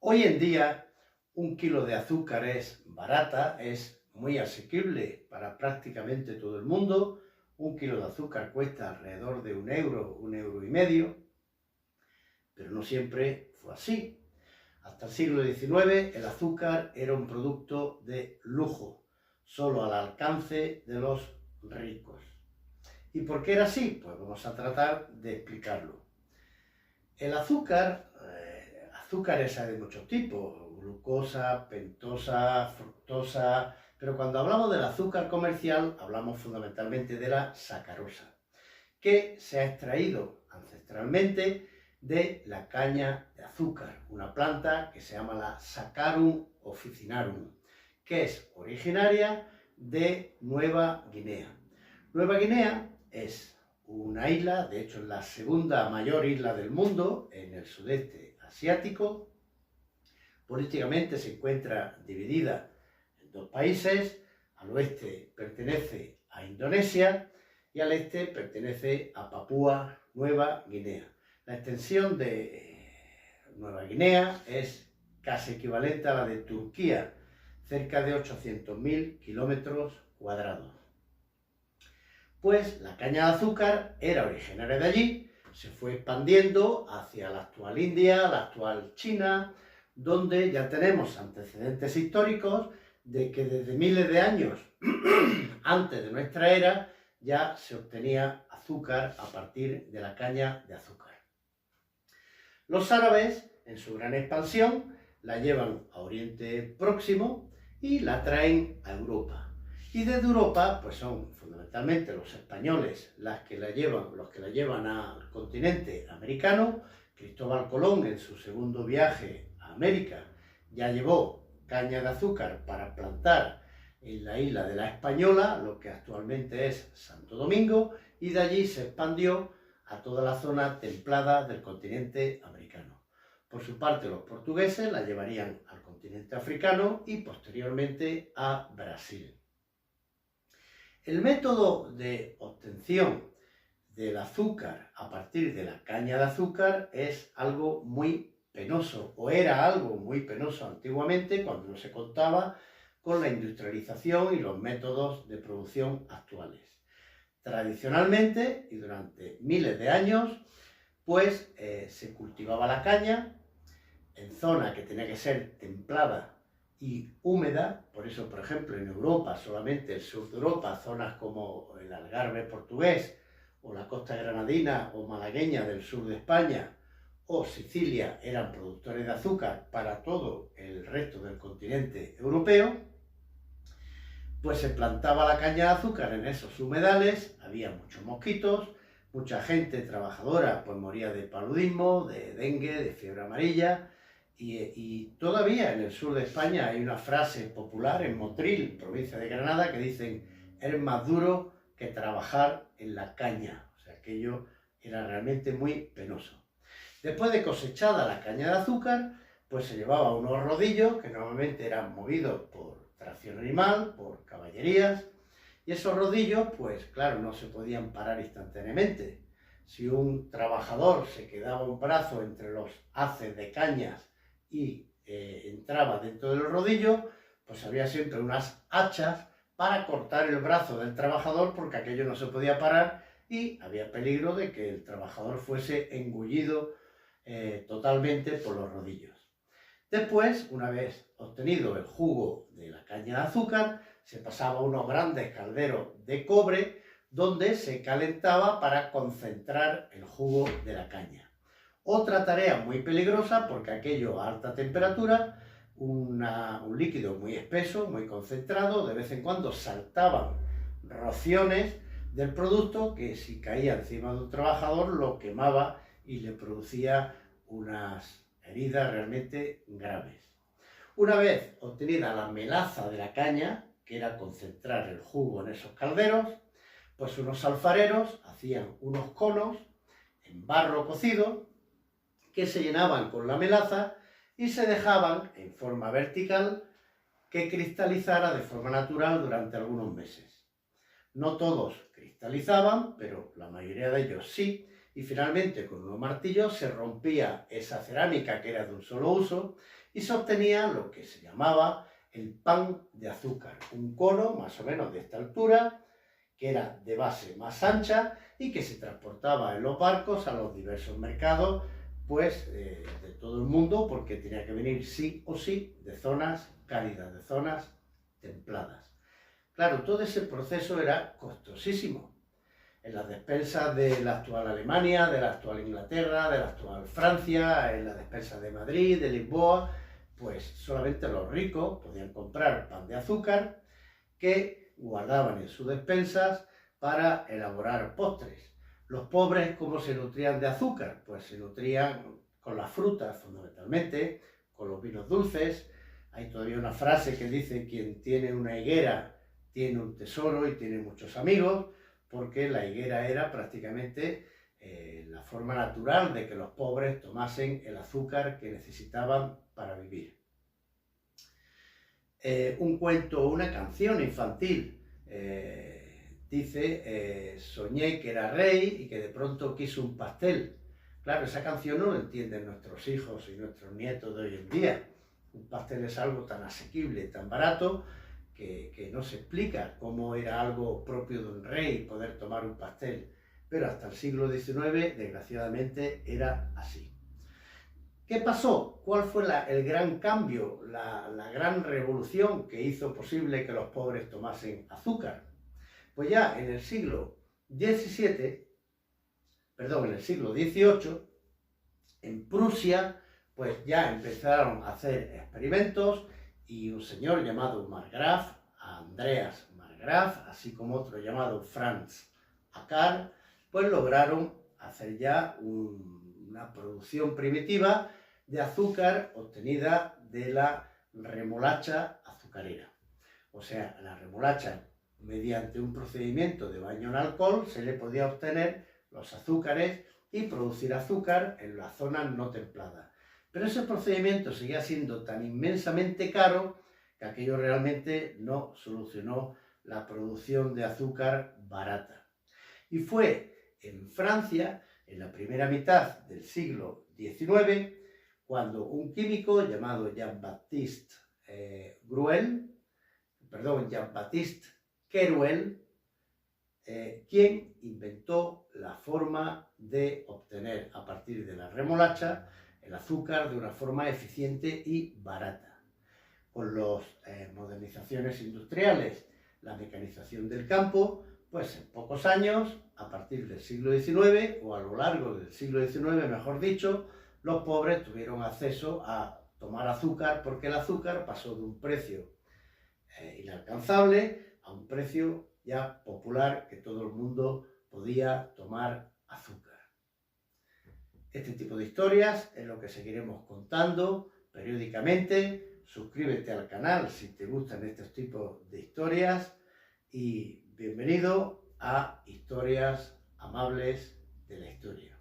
Hoy en día, un kilo de azúcar es barata, es muy asequible para prácticamente todo el mundo. Un kilo de azúcar cuesta alrededor de un euro y medio, pero no siempre fue así. Hasta el siglo XIX el azúcar era un producto de lujo, solo al alcance de los ricos. ¿Y por qué era así? Pues vamos a tratar de explicarlo. El azúcar, azúcares hay de muchos tipos, glucosa, pentosa, fructosa, pero cuando hablamos del azúcar comercial hablamos fundamentalmente de la sacarosa, que se ha extraído ancestralmente de la caña de azúcar, una planta que se llama la Saccharum officinarum, que es originaria de Nueva Guinea. Nueva Guinea es una isla, de hecho es la segunda mayor isla del mundo en el sudeste asiático. Políticamente se encuentra dividida en dos países. Al oeste pertenece a Indonesia y al este pertenece a Papúa Nueva Guinea. La extensión de Nueva Guinea es casi equivalente a la de Turquía, cerca de 800.000 kilómetros cuadrados. Pues la caña de azúcar era originaria de allí, se fue expandiendo hacia la actual India, la actual China, donde ya tenemos antecedentes históricos de que desde miles de años antes de nuestra era ya se obtenía azúcar a partir de la caña de azúcar. Los árabes, en su gran expansión, la llevan a Oriente Próximo y la traen a Europa. Y desde Europa, pues son fundamentalmente los españoles los que la llevan al continente americano. Cristóbal Colón, en su segundo viaje a América, ya llevó caña de azúcar para plantar en la isla de la Española, lo que actualmente es Santo Domingo, y de allí se expandió a toda la zona templada del continente americano. Por su parte, los portugueses la llevarían al continente africano y posteriormente a Brasil. El método de obtención del azúcar a partir de la caña de azúcar es algo muy penoso, o era algo muy penoso antiguamente cuando no se contaba con la industrialización y los métodos de producción actuales. Tradicionalmente y durante miles de años, pues se cultivaba la caña en zona que tenía que ser templada y húmeda. Por eso, por ejemplo, en Europa, solamente el sur de Europa, zonas como el Algarve portugués, o la costa granadina o malagueña del sur de España, o Sicilia, eran productores de azúcar para todo el resto del continente europeo. Pues se plantaba la caña de azúcar en esos humedales, había muchos mosquitos, mucha gente trabajadora pues moría de paludismo, de dengue, de fiebre amarilla. Y todavía en el sur de España hay una frase popular en Motril, provincia de Granada, que dicen: es más duro que trabajar en la caña. O sea, aquello era realmente muy penoso. Después de cosechada la caña de azúcar, pues se llevaba unos rodillos que normalmente eran movidos por tracción animal, por caballerías, y esos rodillos, pues claro, no se podían parar instantáneamente. Si un trabajador se quedaba un brazo entre los haces de cañas y entraba dentro del rodillo, pues había siempre unas hachas para cortar el brazo del trabajador, porque aquello no se podía parar y había peligro de que el trabajador fuese engullido totalmente por los rodillos. Después, una vez obtenido el jugo de la caña de azúcar, se pasaba a unos grandes calderos de cobre donde se calentaba para concentrar el jugo de la caña. Otra tarea muy peligrosa, porque aquello a alta temperatura, un líquido muy espeso, muy concentrado, de vez en cuando saltaban raciones del producto que, si caía encima de un trabajador, lo quemaba y le producía unas heridas realmente graves. Una vez obtenida la melaza de la caña, que era concentrar el jugo en esos calderos, pues unos alfareros hacían unos conos en barro cocido que se llenaban con la melaza y se dejaban en forma vertical que cristalizara de forma natural durante algunos meses. No todos cristalizaban, pero la mayoría de ellos sí, y finalmente con unos martillos se rompía esa cerámica que era de un solo uso y se obtenía lo que se llamaba el pan de azúcar, un cono más o menos de esta altura, que era de base más ancha y que se transportaba en los barcos a los diversos mercados, pues de todo el mundo, porque tenía que venir sí o sí de zonas cálidas, de zonas templadas. Claro, todo ese proceso era costosísimo. En las despensas de la actual Alemania, de la actual Inglaterra, de la actual Francia, en las despensas de Madrid, de Lisboa, pues solamente los ricos podían comprar pan de azúcar que guardaban en sus despensas para elaborar postres. Los pobres, ¿cómo se nutrían de azúcar? Pues se nutrían con las frutas, fundamentalmente, con los vinos dulces. Hay todavía una frase que dice: quien tiene una higuera tiene un tesoro y tiene muchos amigos, porque la higuera era prácticamente la forma natural de que los pobres tomasen el azúcar que necesitaban para vivir. Un cuento, una canción infantil, dice: soñé que era rey y que de pronto quiso un pastel. Claro, esa canción no la entienden nuestros hijos y nuestros nietos de hoy en día. Un pastel es algo tan asequible, tan barato, que no se explica cómo era algo propio de un rey poder tomar un pastel. Pero hasta el siglo XIX, desgraciadamente, era así. ¿Qué pasó? ¿Cuál fue el gran cambio, la gran revolución que hizo posible que los pobres tomasen azúcar? Pues ya en el siglo XVII, perdón, en el siglo XVIII, en Prusia, pues ya empezaron a hacer experimentos y un señor llamado Marggraf, Andreas Marggraf, así como otro llamado Franz Acar, pues lograron hacer ya una producción primitiva de azúcar obtenida de la remolacha azucarera. O sea, la remolacha, mediante un procedimiento de baño en alcohol, se le podía obtener los azúcares y producir azúcar en las zonas no templadas. Pero ese procedimiento seguía siendo tan inmensamente caro que aquello realmente no solucionó la producción de azúcar barata. Y fue en Francia, en la primera mitad del siglo XIX, cuando un químico llamado Jean-Baptiste Kerouel, quien inventó la forma de obtener a partir de la remolacha el azúcar de una forma eficiente y barata. Con las modernizaciones industriales, la mecanización del campo, pues en pocos años, a partir del siglo XIX, o a lo largo del siglo XIX, mejor dicho, los pobres tuvieron acceso a tomar azúcar, porque el azúcar pasó de un precio inalcanzable a un precio ya popular, que todo el mundo podía tomar azúcar. Este tipo de historias es lo que seguiremos contando periódicamente. Suscríbete al canal si te gustan estos tipos de historias y bienvenido a Historias Amables de la Historia.